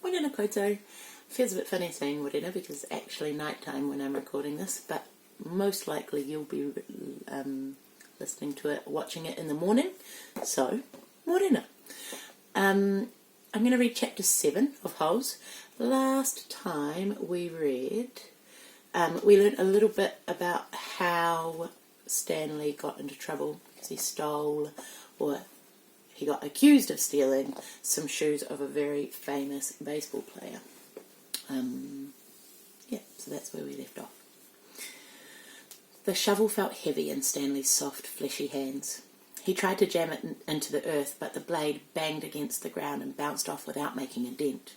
Morena koutou. Feels a bit funny saying morena because it's actually night time when I'm recording this, but most likely you'll be listening to it, watching it in the morning. So, morena. I'm going to read chapter 7 of Holes. Last time we learned a little bit about how Stanley got into trouble because he stole, or he got accused of stealing, some shoes of a very famous baseball player. So that's where we left off. The shovel felt heavy in Stanley's soft, fleshy hands. He tried to jam it into the earth, but the blade banged against the ground and bounced off without making a dent.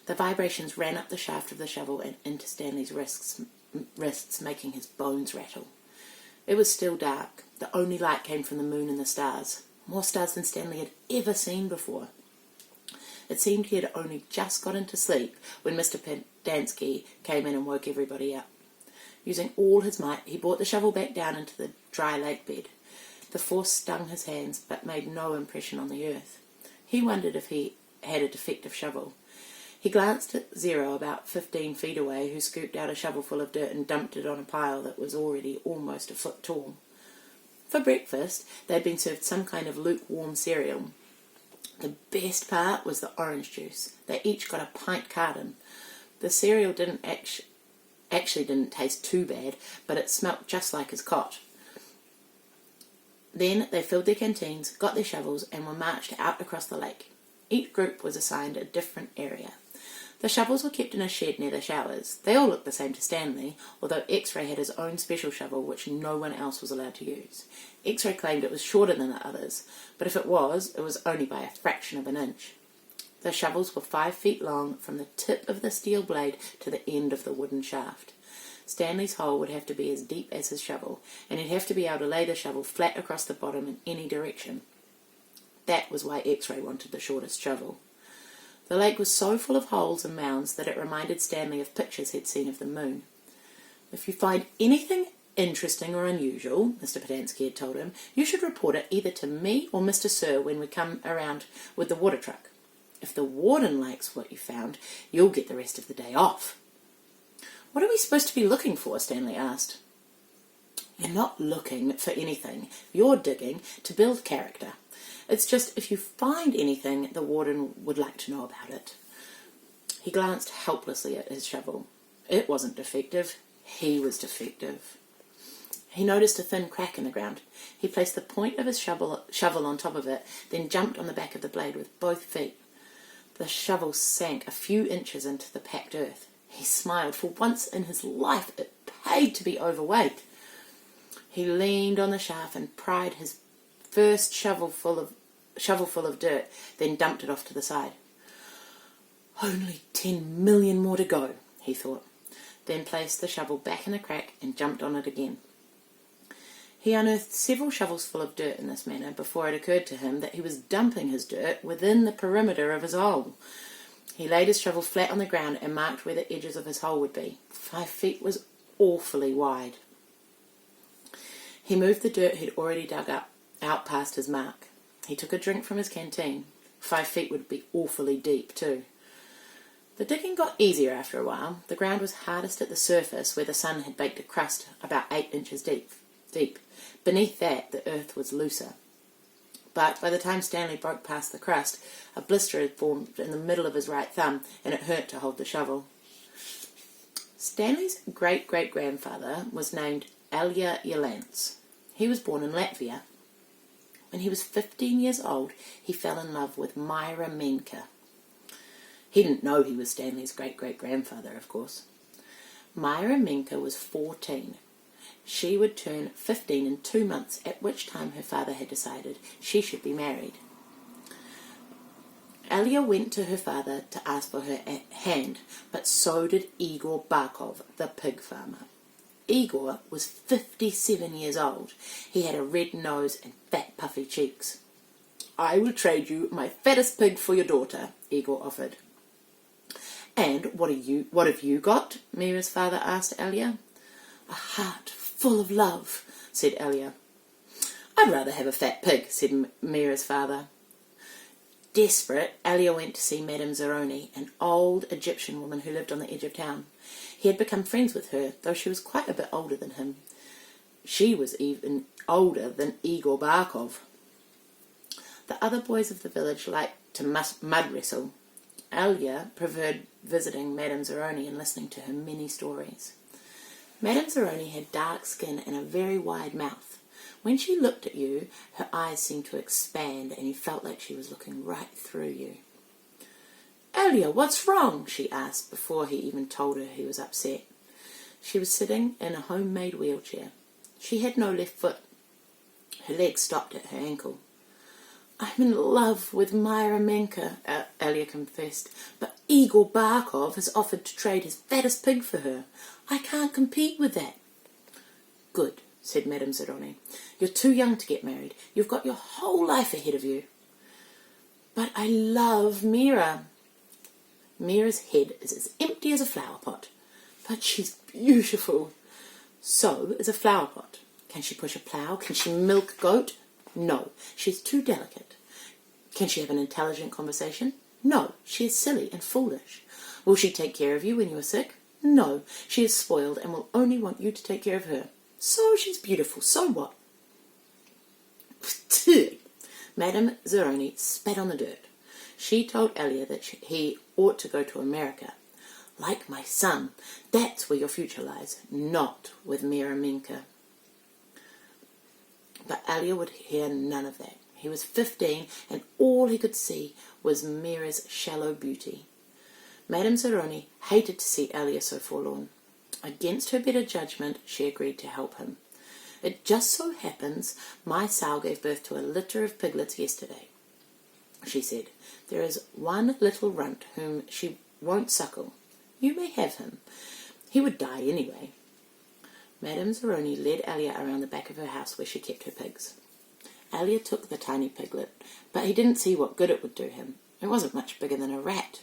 The vibrations ran up the shaft of the shovel and into Stanley's wrists, making his bones rattle. It was still dark. The only light came from the moon and the stars. More stars than Stanley had ever seen before. It seemed he had only just got into sleep when Mr. Padansky came in and woke everybody up. Using all his might, he brought the shovel back down into the dry lake bed. The force stung his hands, but made no impression on the earth. He wondered if he had a defective shovel. He glanced at Zero about 15 feet away, who scooped out a shovelful of dirt and dumped it on a pile that was already almost a foot tall. For breakfast, they had been served some kind of lukewarm cereal. The best part was the orange juice. They each got a pint carton. The cereal actually didn't taste too bad, but it smelt just like his cot. Then they filled their canteens, got their shovels, and were marched out across the lake. Each group was assigned a different area. The shovels were kept in a shed near the showers. They all looked the same to Stanley, although X-Ray had his own special shovel which no one else was allowed to use. X-Ray claimed it was shorter than the others, but if it was only by a fraction of an inch. The shovels were 5 feet long from the tip of the steel blade to the end of the wooden shaft. Stanley's hole would have to be as deep as his shovel, and he'd have to be able to lay the shovel flat across the bottom in any direction. That was why X-Ray wanted the shortest shovel. The lake was so full of holes and mounds that it reminded Stanley of pictures he'd seen of the moon. If you find anything interesting or unusual, Mr. Padansky had told him, you should report it either to me or Mr. Sir when we come around with the water truck. If the warden likes what you found, you'll get the rest of the day off. What are we supposed to be looking for? Stanley asked. You're not looking for anything. You're digging to build character. It's just if you find anything, the warden would like to know about it. He glanced helplessly at his shovel. It wasn't defective. He was defective. He noticed a thin crack in the ground. He placed the point of his shovel on top of it, then jumped on the back of the blade with both feet. The shovel sank a few inches into the packed earth. He smiled. For once in his life, it paid to be overweight. He leaned on the shaft and pried his first shovelful of dirt, then dumped it off to the side. Only 10 million more to go, he thought, then placed the shovel back in the crack and jumped on it again. He unearthed several shovels full of dirt in this manner before it occurred to him that he was dumping his dirt within the perimeter of his hole. He laid his shovel flat on the ground and marked where the edges of his hole would be. 5 feet was awfully wide. He moved the dirt he'd already dug up out past his mark. He took a drink from his canteen. 5 feet would be awfully deep too. The digging got easier after a while. The ground was hardest at the surface where the sun had baked a crust about 8 inches deep. Beneath that, the earth was looser. But by the time Stanley broke past the crust, a blister had formed in the middle of his right thumb, and it hurt to hold the shovel. Stanley's great-great-grandfather was named Alja Jolants. He was born in Latvia. When he was 15 years old, he fell in love with Myra Menke. He didn't know he was Stanley's great-great-grandfather, of course. Myra Menke was 14. She would turn 15 in 2 months, at which time her father had decided she should be married. Alja went to her father to ask for her hand, but so did Igor Barkov, the pig farmer. Igor was 57 years old. He had a red nose and fat, puffy cheeks. I will trade you my fattest pig for your daughter, Igor offered. And what have you got? Mira's father asked Alja. A heart full of love, said Alja. I'd rather have a fat pig, said Mira's father. Desperate, Elia went to see Madame Zeroni, an old Egyptian woman who lived on the edge of town. He had become friends with her, though she was quite a bit older than him. She was even older than Igor Barkov. The other boys of the village liked to mud wrestle. Elia preferred visiting Madame Zeroni and listening to her many stories. Madame Zeroni had dark skin and a very wide mouth. When she looked at you, her eyes seemed to expand and you felt like she was looking right through you. "Elia, what's wrong?" she asked before he even told her he was upset. She was sitting in a homemade wheelchair. She had no left foot. Her leg stopped at her ankle. "I'm in love with Myra Menka," Elia confessed, "but Igor Barkov has offered to trade his fattest pig for her. I can't compete with that." "Good," said Madame Zeroni. "You're too young to get married. You've got your whole life ahead of you." "But I love Mira." "Mira's head is as empty as a flower pot." "But she's beautiful." "So is a flower pot. Can she push a plough? Can she milk a goat? No, she's too delicate. Can she have an intelligent conversation? No, she is silly and foolish. Will she take care of you when you are sick? No, she is spoiled and will only want you to take care of her. So she's beautiful, so what?" Madame Zeroni spat on the dirt. She told Elia that he ought to go to America. "Like my son, that's where your future lies, not with Myra Menka." But Elia would hear none of that. He was 15, and all he could see was Mira's shallow beauty. Madame Zeroni hated to see Elia so forlorn. Against her better judgment, she agreed to help him. "It just so happens my sow gave birth to a litter of piglets yesterday," she said. "There is one little runt whom she won't suckle. You may have him. He would die anyway." Madame Zeroni led Elia around the back of her house where she kept her pigs. Elia took the tiny piglet, but he didn't see what good it would do him. It wasn't much bigger than a rat.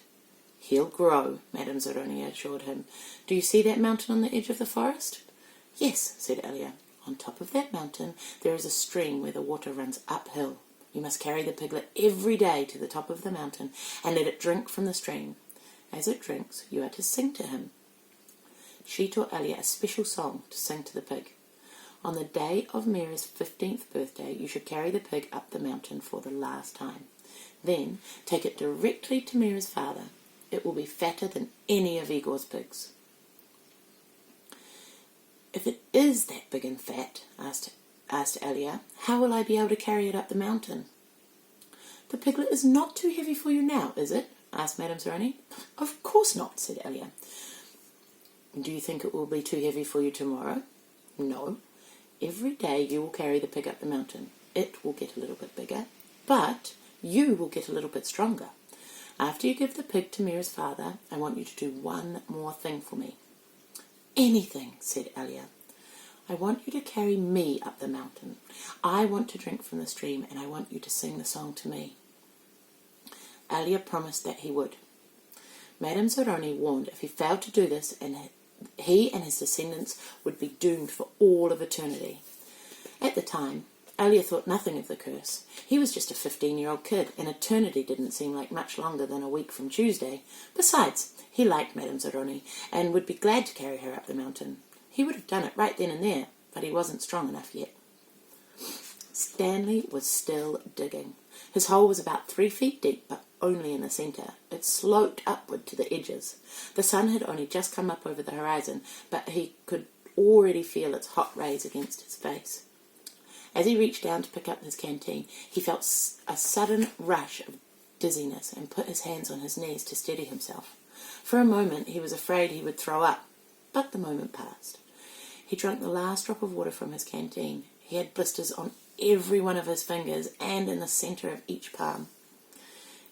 "He'll grow," Madame Zeroni assured him. "Do you see that mountain on the edge of the forest?" "Yes," said Elia. "On top of that mountain there is a stream where the water runs uphill. You must carry the piglet every day to the top of the mountain and let it drink from the stream. As it drinks, you are to sing to him." She taught Elia a special song to sing to the pig. "On the day of Mira's 15th birthday, you should carry the pig up the mountain for the last time. Then take it directly to Mira's father. It will be fatter than any of Igor's pigs." "If it is that big and fat," asked Elia, "how will I be able to carry it up the mountain?" "The piglet is not too heavy for you now, is it?" asked Madame Zeroni. "Of course not," said Elia. "Do you think it will be too heavy for you tomorrow?" "No. Every day you will carry the pig up the mountain. It will get a little bit bigger, but you will get a little bit stronger. After you give the pig to Mira's father, I want you to do one more thing for me." "Anything," said Elia. "I want you to carry me up the mountain. I want to drink from the stream, and I want you to sing the song to me." Elia promised that he would. Madame Zeroni warned if he failed to do this, he and his descendants would be doomed for all of eternity. At the time, Elia thought nothing of the curse. He was just a 15-year-old kid, and eternity didn't seem like much longer than a week from Tuesday. Besides, he liked Madame Zeroni, and would be glad to carry her up the mountain. He would have done it right then and there, but he wasn't strong enough yet. Stanley was still digging. His hole was about 3 feet deep, but only in the centre. It sloped upward to the edges. The sun had only just come up over the horizon, but he could already feel its hot rays against his face. As he reached down to pick up his canteen, he felt a sudden rush of dizziness and put his hands on his knees to steady himself. For a moment he was afraid he would throw up, but the moment passed. He drank the last drop of water from his canteen. He had blisters on every one of his fingers and in the centre of each palm.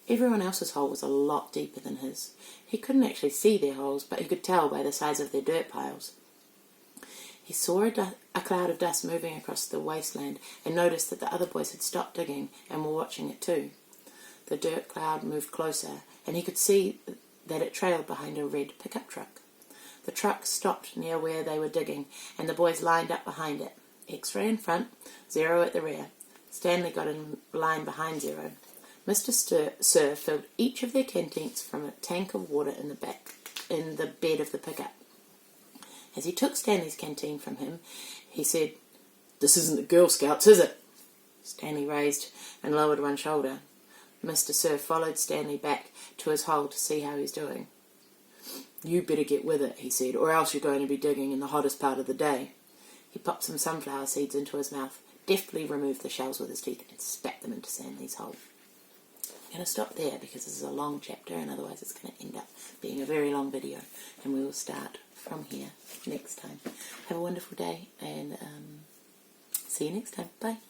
Everyone else's hole was a lot deeper than his. He couldn't actually see their holes, but he could tell by the size of their dirt piles. He saw a cloud of dust moving across the wasteland and noticed that the other boys had stopped digging and were watching it too. The dirt cloud moved closer, and he could see that it trailed behind a red pickup truck. The truck stopped near where they were digging, and the boys lined up behind it. X-ray in front, Zero at the rear. Stanley got in line behind Zero. Mr. Sir filled each of their contents from a tank of water in the bed of the pickup. As he took Stanley's canteen from him, he said, "This isn't the Girl Scouts, is it?" Stanley raised and lowered one shoulder. Mr. Sir followed Stanley back to his hole to see how he's doing. "You better get with it," he said, "or else you're going to be digging in the hottest part of the day." He popped some sunflower seeds into his mouth, deftly removed the shells with his teeth, and spat them into Stanley's hole. I'm going to stop there because this is a long chapter, and otherwise it's going to end up being a very long video, and we will start from here next time. Have a wonderful day, and see you next time. Bye.